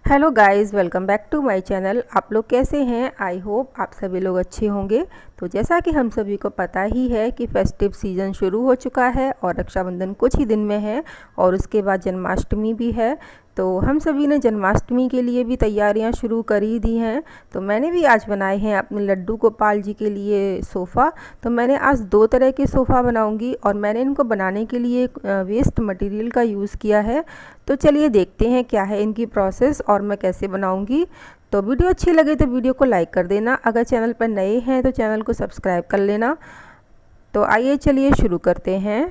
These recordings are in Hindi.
Hello guys, welcome back to my channel. आप लोग कैसे हैं? आई होप आप सभी लोग अच्छे होंगे। तो जैसा कि हम सभी को पता ही है कि फेस्टिव सीज़न शुरू हो चुका है और रक्षाबंधन कुछ ही दिन में है और उसके बाद जन्माष्टमी भी है। तो हम सभी ने जन्माष्टमी के लिए भी तैयारियां शुरू कर ही दी हैं। तो मैंने भी आज बनाए हैं अपने लड्डू गोपाल जी के लिए सोफ़ा। तो मैंने आज दो तरह के सोफ़ा बनाऊंगी और मैंने इनको बनाने के लिए वेस्ट मटेरियल का यूज़ किया है। तो चलिए देखते हैं क्या है इनकी प्रोसेस और मैं कैसे बनाऊंगी। तो वीडियो अच्छी लगे तो वीडियो को लाइक कर देना, अगर चैनल पर नए हैं तो चैनल को सब्सक्राइब कर लेना। तो आइए चलिए शुरू करते हैं।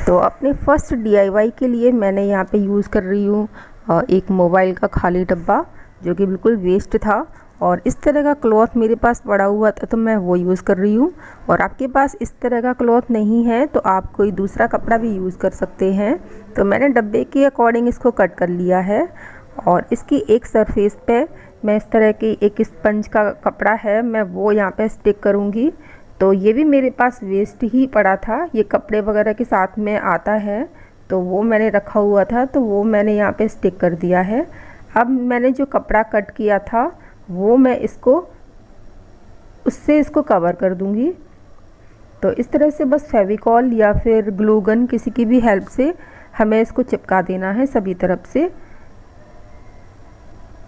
तो अपने फर्स्ट DIY के लिए मैंने यहाँ पे यूज़ कर रही हूँ एक मोबाइल का खाली डब्बा जो कि बिल्कुल वेस्ट था, और इस तरह का क्लॉथ मेरे पास पड़ा हुआ था तो मैं वो यूज़ कर रही हूँ। और आपके पास इस तरह का क्लॉथ नहीं है तो आप कोई दूसरा कपड़ा भी यूज़ कर सकते हैं। तो मैंने डब्बे के अकॉर्डिंग इसको कट कर लिया है और इसकी एक सरफेस पे मैं इस तरह की एक स्पंज का कपड़ा है मैं वो यहाँ पे स्टिक करूँगी। तो ये भी मेरे पास वेस्ट ही पड़ा था, ये कपड़े वगैरह के साथ में आता है तो वो मैंने रखा हुआ था तो वो मैंने यहाँ पे स्टिक कर दिया है। अब मैंने जो कपड़ा कट किया था वो मैं उससे इसको कवर कर दूंगी। तो इस तरह से बस फेविकॉल या फिर ग्लू गन किसी की भी हेल्प से हमें इसको चिपका देना है सभी तरफ से।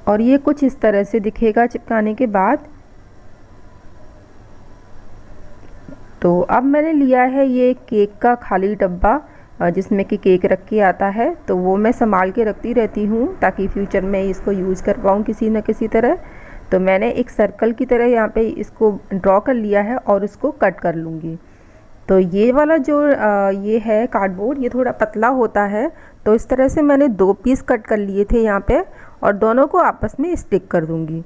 और ये कुछ इस तरह से दिखेगा चिपकाने के बाद। तो अब मैंने लिया है ये केक का खाली डब्बा जिसमें कि केक रख के आता है, तो वो मैं संभाल के रखती रहती हूँ ताकि फ्यूचर में इसको यूज़ कर पाऊँ किसी न किसी तरह। तो मैंने एक सर्कल की तरह यहाँ पे इसको ड्रॉ कर लिया है और इसको कट कर लूँगी। तो ये वाला जो ये है कार्डबोर्ड, ये थोड़ा पतला होता है तो इस तरह से मैंने 2 पीस कट कर लिए थे यहाँ पे और दोनों को आपस में स्टिक कर दूँगी।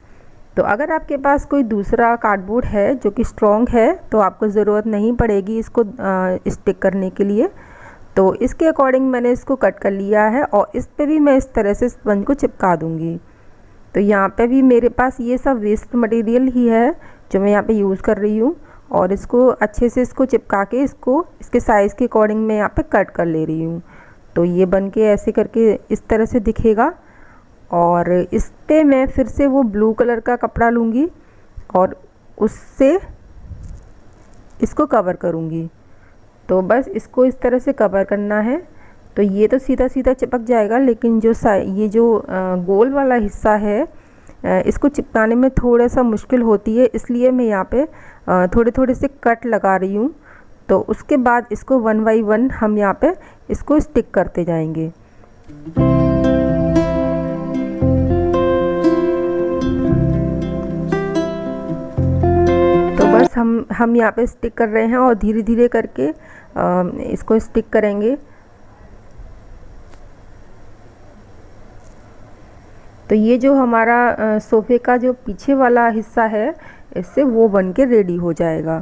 तो अगर आपके पास कोई दूसरा कार्डबोर्ड है जो कि स्ट्रॉन्ग है तो आपको ज़रूरत नहीं पड़ेगी इसको स्टिक करने के लिए। तो इसके अकॉर्डिंग मैंने इसको कट कर लिया है और इस पे भी मैं इस तरह से स्पंज को चिपका दूँगी। तो यहाँ पे भी मेरे पास ये सब वेस्ट मटेरियल ही है जो मैं यहाँ पे यूज़ कर रही हूँ और इसको अच्छे से इसको चिपका के इसके साइज़ के अकॉर्डिंग मैं यहाँ पे कट कर ले रही हूँ। तो ये बन के ऐसे करके इस तरह से दिखेगा और इस पे मैं फिर से वो ब्लू कलर का कपड़ा लूँगी और उससे इसको कवर करूँगी। तो बस इसको इस तरह से कवर करना है। तो ये तो सीधा सीधा चिपक जाएगा, लेकिन ये जो गोल वाला हिस्सा है इसको चिपकाने में थोड़ा सा मुश्किल होती है, इसलिए मैं यहाँ पे थोड़े थोड़े से कट लगा रही हूँ। तो उसके बाद इसको 1 बाय 1 हम यहाँ पे इसको स्टिक करते जाएंगे। तो बस हम यहाँ पे स्टिक कर रहे हैं और धीरे धीरे करके इसको स्टिक करेंगे। तो ये जो हमारा सोफ़े का जो पीछे वाला हिस्सा है इससे वो बन के रेडी हो जाएगा।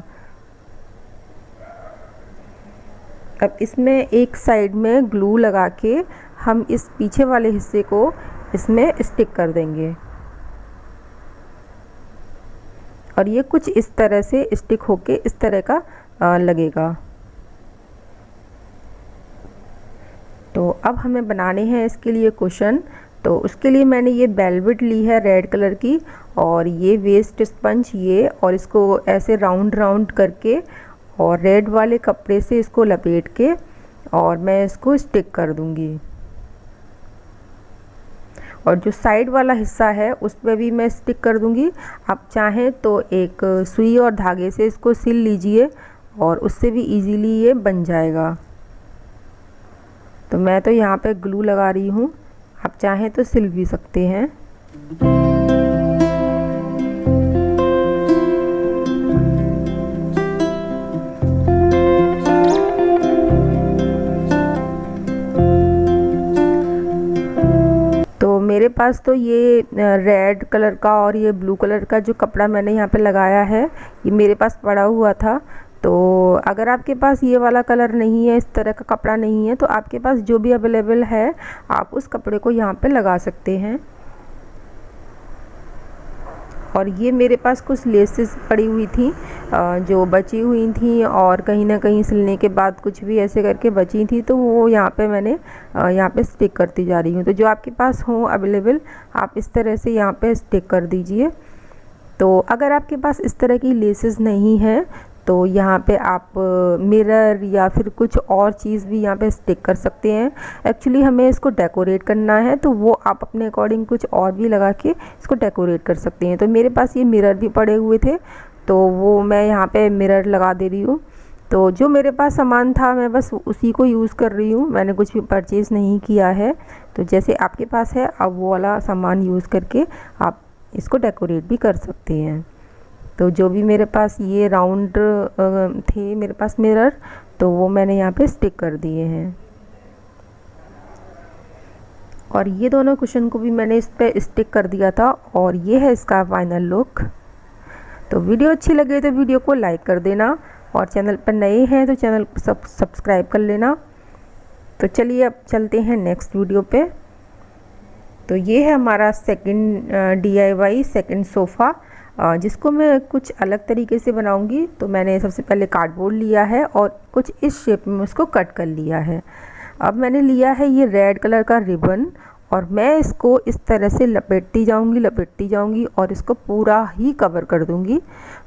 अब इसमें एक साइड में ग्लू लगा के हम इस पीछे वाले हिस्से को इसमें स्टिक कर देंगे और ये कुछ इस तरह से स्टिक होके इस तरह का लगेगा। तो अब हमें बनाने हैं इसके लिए कुशन। तो उसके लिए मैंने ये वेलवेट ली है रेड कलर की और ये वेस्ट स्पंज ये, और इसको ऐसे राउंड राउंड करके और रेड वाले कपड़े से इसको लपेट के और मैं इसको स्टिक कर दूंगी। और जो साइड वाला हिस्सा है उस पर भी मैं स्टिक कर दूंगी। आप चाहें तो एक सुई और धागे से इसको सिल लीजिए और उससे भी इजीली ये बन जाएगा। तो मैं तो यहाँ पे ग्लू लगा रही हूँ, आप चाहें तो सिल भी सकते हैं। तो मेरे पास तो ये रेड कलर का और ये ब्लू कलर का जो कपड़ा मैंने यहाँ पे लगाया है ये मेरे पास पड़ा हुआ था। तो अगर आपके पास ये वाला कलर नहीं है, इस तरह का कपड़ा नहीं है, तो आपके पास जो भी अवेलेबल है आप उस कपड़े को यहाँ पे लगा सकते हैं। और ये मेरे पास कुछ लेसेस पड़ी हुई थी जो बची हुई थी, और कहीं ना कहीं सिलने के बाद कुछ भी ऐसे करके बची थी, तो वो यहाँ पे मैंने यहाँ पे स्टिक करती जा रही हूँ। तो जो आपके पास हो अवेलेबल, आप इस तरह से यहाँ पे स्टिक कर दीजिए। तो अगर आपके पास इस तरह की लेसेस नहीं है तो यहाँ पे आप मिरर या फिर कुछ और चीज़ भी यहाँ पे स्टिक कर सकते हैं। एक्चुअली हमें इसको डेकोरेट करना है, तो वो आप अपने अकॉर्डिंग कुछ और भी लगा के इसको डेकोरेट कर सकते हैं। तो मेरे पास ये मिरर भी पड़े हुए थे, तो वो मैं यहाँ पे मिरर लगा दे रही हूँ। तो जो मेरे पास सामान था मैं बस उसी को यूज़ कर रही हूँ, मैंने कुछ भी परचेज़ नहीं किया है। तो जैसे आपके पास है, अब वो वाला सामान यूज़ करके आप इसको डेकोरेट भी कर सकते हैं। तो जो भी मेरे पास ये राउंड थे मेरे पास मिरर, तो वो मैंने यहाँ पे स्टिक कर दिए हैं। और ये दोनों कुशन को भी मैंने इस पे स्टिक कर दिया था, और ये है इसका फाइनल लुक। तो वीडियो अच्छी लगे तो वीडियो को लाइक कर देना, और चैनल पर नए हैं तो चैनल को सब्सक्राइब कर लेना। तो चलिए अब चलते हैं नेक्स्ट वीडियो पे। तो ये है हमारा सेकंड DIY सेकंड सोफ़ा, जिसको मैं कुछ अलग तरीके से बनाऊंगी। तो मैंने सबसे पहले कार्डबोर्ड लिया है और कुछ इस शेप में उसको कट कर लिया है। अब मैंने लिया है ये रेड कलर का रिबन, और मैं इसको इस तरह से लपेटती जाऊंगी और इसको पूरा ही कवर कर दूंगी।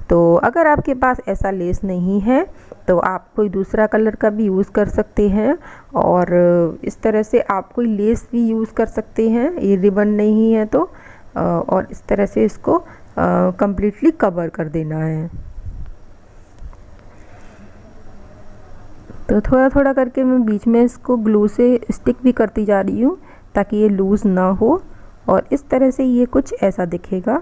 तो अगर आपके पास ऐसा लेस नहीं है तो आप कोई दूसरा कलर का भी यूज़ कर सकते हैं, और इस तरह से आप कोई लेस भी यूज़ कर सकते हैं। ये रिबन नहीं है तो और इस तरह से इसको कंप्लीटली कवर कर देना है। तो थोड़ा थोड़ा करके मैं बीच में इसको ग्लू से स्टिक भी करती जा रही हूँ ताकि ये लूज़ ना हो, और इस तरह से ये कुछ ऐसा दिखेगा।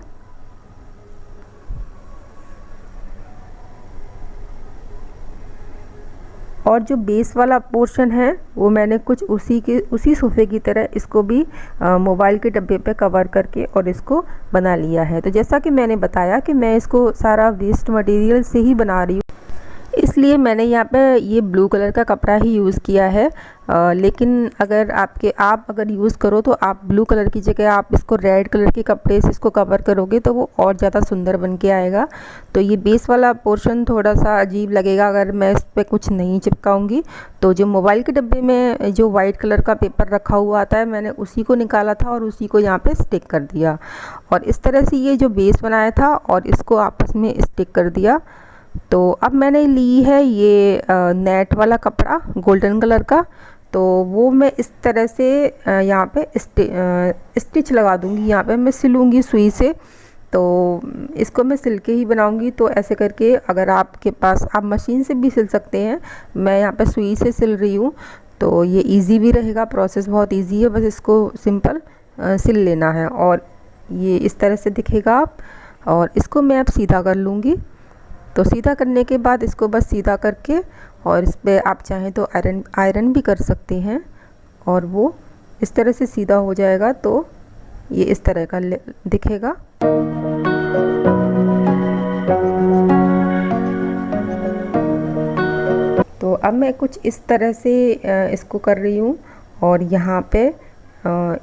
और जो बेस वाला पोर्शन है वो मैंने कुछ उसी सोफ़े की तरह इसको भी मोबाइल के डब्बे पे कवर करके और इसको बना लिया है। तो जैसा कि मैंने बताया कि मैं इसको सारा वेस्ट मटेरियल से ही बना रही हूँ, इसलिए मैंने यहाँ पे ये ब्लू कलर का कपड़ा ही यूज़ किया है। लेकिन अगर आप अगर यूज़ करो तो आप ब्लू कलर की जगह आप इसको रेड कलर के कपड़े से इसको कवर करोगे तो वो और ज़्यादा सुंदर बन के आएगा। तो ये बेस वाला पोर्शन थोड़ा सा अजीब लगेगा अगर मैं इस पर कुछ नहीं चिपकाऊंगी। तो जो मोबाइल के डब्बे में जो वाइट कलर का पेपर रखा हुआ आता है, मैंने उसी को निकाला था और उसी को यहाँ पर स्टिक कर दिया, और इस तरह से ये जो बेस बनाया था और इसको आपस में स्टिक कर दिया। तो अब मैंने ली है ये नेट वाला कपड़ा गोल्डन कलर का, तो वो मैं इस तरह से यहाँ पे स्टिच लगा दूँगी। यहाँ पे मैं सिलूँगी सुई से, तो इसको मैं सिल के ही बनाऊँगी। तो ऐसे करके अगर आपके पास, आप मशीन से भी सिल सकते हैं, मैं यहाँ पे सुई से सिल रही हूँ। तो ये इजी भी रहेगा, प्रोसेस बहुत इजी है, बस इसको सिंपल सिल लेना है और ये इस तरह से दिखेगा। आप और इसको मैं अब सीधा कर लूँगी। तो सीधा करने के बाद इसको बस सीधा करके, और इस पर आप चाहें तो आयरन भी कर सकते हैं, और वो इस तरह से सीधा हो जाएगा। तो ये इस तरह का दिखेगा। तो अब मैं कुछ इस तरह से इसको कर रही हूँ, और यहाँ पे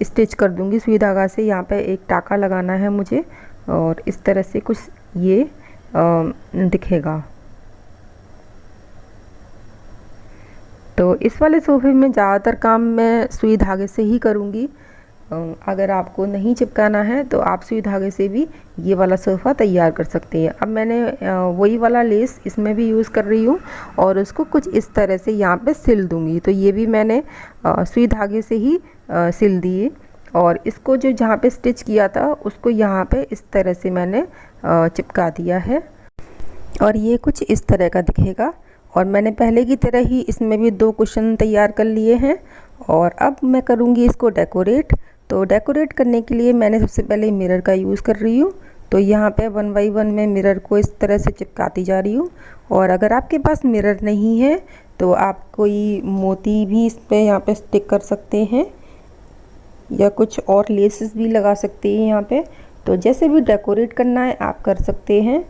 स्टिच कर दूँगी सुई धागा से। यहाँ पे एक टाका लगाना है मुझे, और इस तरह से कुछ ये दिखेगा। तो इस वाले सोफे में ज़्यादातर काम मैं सुई धागे से ही करूँगी। अगर आपको नहीं चिपकाना है तो आप सुई धागे से भी ये वाला सोफ़ा तैयार कर सकते हैं। अब मैंने वही वाला लेस इसमें भी यूज़ कर रही हूँ, और उसको कुछ इस तरह से यहाँ पे सिल दूँगी। तो ये भी मैंने सुई धागे से ही सिल दिए, और इसको जो जहाँ पे स्टिच किया था उसको यहाँ पे इस तरह से मैंने चिपका दिया है, और ये कुछ इस तरह का दिखेगा। और मैंने पहले की तरह ही इसमें भी 2 कुशन तैयार कर लिए हैं, और अब मैं करूँगी इसको डेकोरेट। तो डेकोरेट करने के लिए मैंने सबसे पहले मिरर का यूज़ कर रही हूँ। तो यहाँ पे 1 बाय 1 मैं मिरर को इस तरह से चिपकाती जा रही हूँ। और अगर आपके पास मिरर नहीं है तो आप कोई मोती भी इस पर यहाँ पे स्टिक कर सकते हैं, या कुछ और लेसेस भी लगा सकते हैं यहाँ पे। तो जैसे भी डेकोरेट करना है आप कर सकते हैं।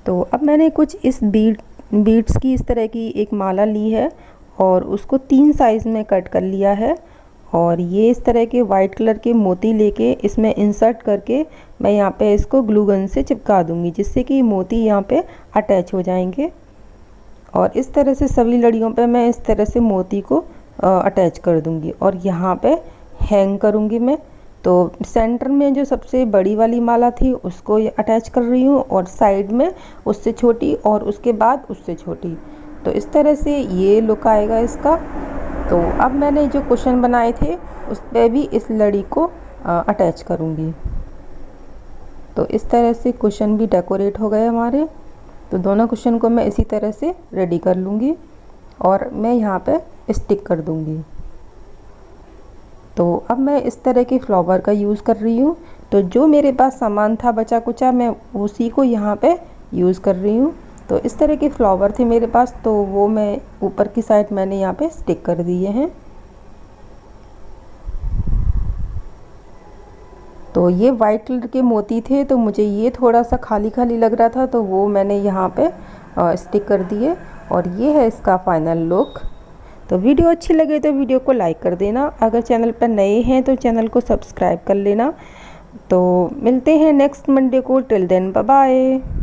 तो अब मैंने कुछ इस बीड्स की इस तरह की एक माला ली है, और उसको 3 साइज़ में कट कर लिया है, और ये इस तरह के वाइट कलर के मोती लेके इसमें इंसर्ट करके मैं यहाँ पे इसको ग्लू गन से चिपका दूँगी, जिससे कि मोती यहाँ पे अटैच हो जाएंगे। और इस तरह से सभी लड़ियों पे मैं इस तरह से मोती को अटैच कर दूँगी और यहाँ पे हैंग करूँगी मैं। तो सेंटर में जो सबसे बड़ी वाली माला थी उसको अटैच कर रही हूँ और साइड में उससे छोटी और उसके बाद उससे छोटी। तो इस तरह से ये लुक आएगा इसका। तो अब मैंने जो कुशन बनाए थे उस पर भी इस लड़ी को अटैच करूँगी। तो इस तरह से कुशन भी डेकोरेट हो गए हमारे। तो दोनों कुशन को मैं इसी तरह से रेडी कर लूँगी और मैं यहाँ पे स्टिक कर दूँगी। तो अब मैं इस तरह के फ्लावर का यूज़ कर रही हूँ। तो जो मेरे पास सामान था बचा कुचा, मैं उसी को यहाँ पे यूज़ कर रही हूँ। तो इस तरह के फ्लावर थे मेरे पास, तो वो मैं ऊपर की साइड मैंने यहाँ पे स्टिक कर दिए हैं। तो ये वाइट कलर के मोती थे, तो मुझे ये थोड़ा सा खाली खाली लग रहा था, तो वो मैंने यहाँ पे स्टिक कर दिए और ये है इसका फाइनल लुक। तो वीडियो अच्छी लगे तो वीडियो को लाइक कर देना। अगर चैनल पर नए हैं तो चैनल को सब्सक्राइब कर लेना। तो मिलते हैं नेक्स्ट मंडे को। Till then bye bye.